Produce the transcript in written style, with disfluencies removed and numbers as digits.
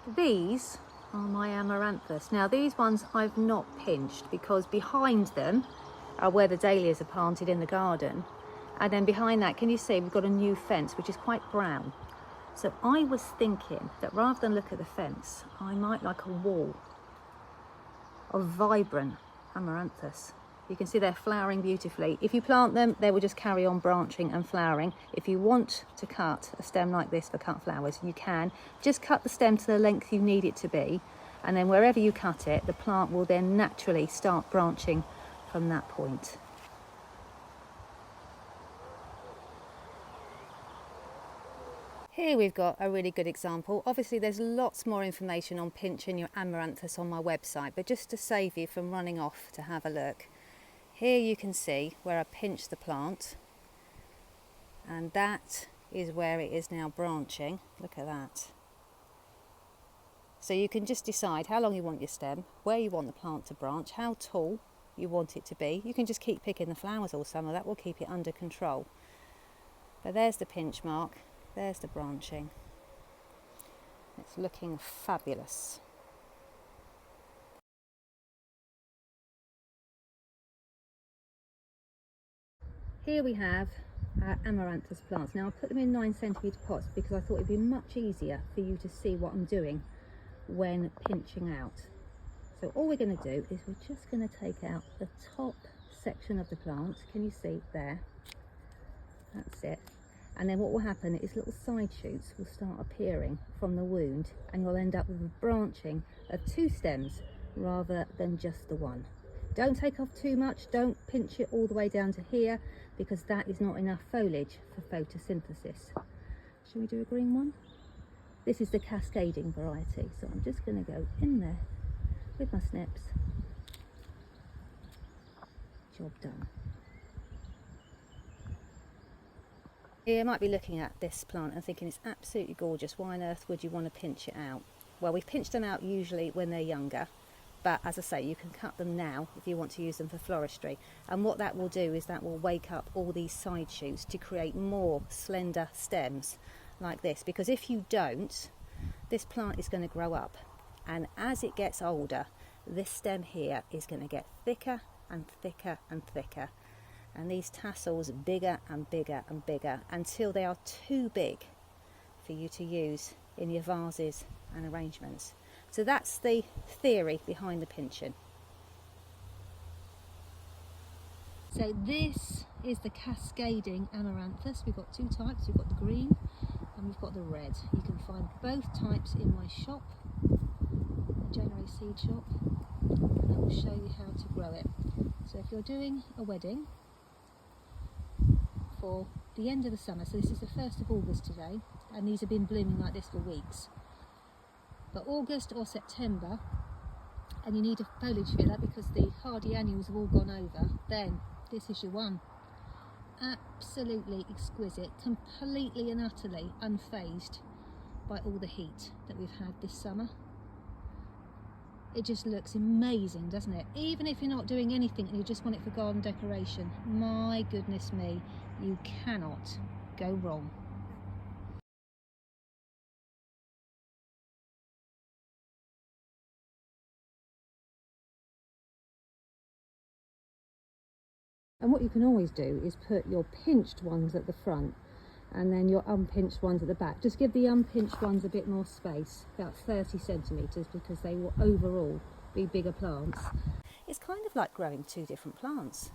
These are my Amaranthus. Now these ones I've not pinched because behind them are where the dahlias are planted in the garden. And then behind that, can you see we've got a new fence which is quite brown. So I was thinking that rather than look at the fence, I might like a wall of vibrant Amaranthus. You can see they're flowering beautifully. If you plant them, they will just carry on branching and flowering. If you want to cut a stem like this for cut flowers, you can. Just cut the stem to the length you need it to be, and then wherever you cut it, the plant will then naturally start branching from that point. Here we've got a really good example. Obviously there's lots more information on pinching your Amaranthus on my website, but just to save you from running off to have a look, here you can see where I pinched the plant, and that is where it is now branching. Look at that. So you can just decide how long you want your stem, where you want the plant to branch, how tall you want it to be. You can just keep picking the flowers all summer, that will keep it under control. But there's the pinch mark, there's the branching. It's looking fabulous. Here we have our Amaranthus plants. Now I put them in 9cm pots because I thought it'd be much easier for you to see what I'm doing when pinching out. So all we're going to do is we're just going to take out the top section of the plant. Can you see there? That's it. And then what will happen is little side shoots will start appearing from the wound, and you'll end up with a branching of 2 stems rather than just the one. Don't take off too much, don't pinch it all the way down to here, because that is not enough foliage for photosynthesis. Shall we do a green one? This is the cascading variety, so I'm just going to go in there with my snips. Job done. You might be looking at this plant and thinking it's absolutely gorgeous. Why on earth would you want to pinch it out? Well, we've pinched them out usually when they're younger, but as I say, you can cut them now if you want to use them for floristry. And what that will do is that will wake up all these side shoots to create more slender stems like this, because if you don't, this plant is going to grow up, and as it gets older, this stem here is going to get thicker and thicker and thicker, and these tassels bigger and bigger and bigger until they are too big for you to use in your vases and arrangements. So that's the theory behind the pinching. So this is the cascading Amaranthus. We've got 2 types, we've got the green and we've got the red. You can find both types in my shop, the January seed shop, and I will show you how to grow it. So if you're doing a wedding for the end of the summer, so this is the 1st of August today, and these have been blooming like this for weeks, but August or September, and you need a foliage filler because the hardy annuals have all gone over, then this is your one. Absolutely exquisite, completely and utterly unfazed by all the heat that we've had this summer. It just looks amazing, doesn't it? Even if you're not doing anything and you just want it for garden decoration, my goodness me, you cannot go wrong. And what you can always do is put your pinched ones at the front and then your unpinched ones at the back. Just give the unpinched ones a bit more space, about 30 centimetres, because they will overall be bigger plants. It's kind of like growing 2 different plants.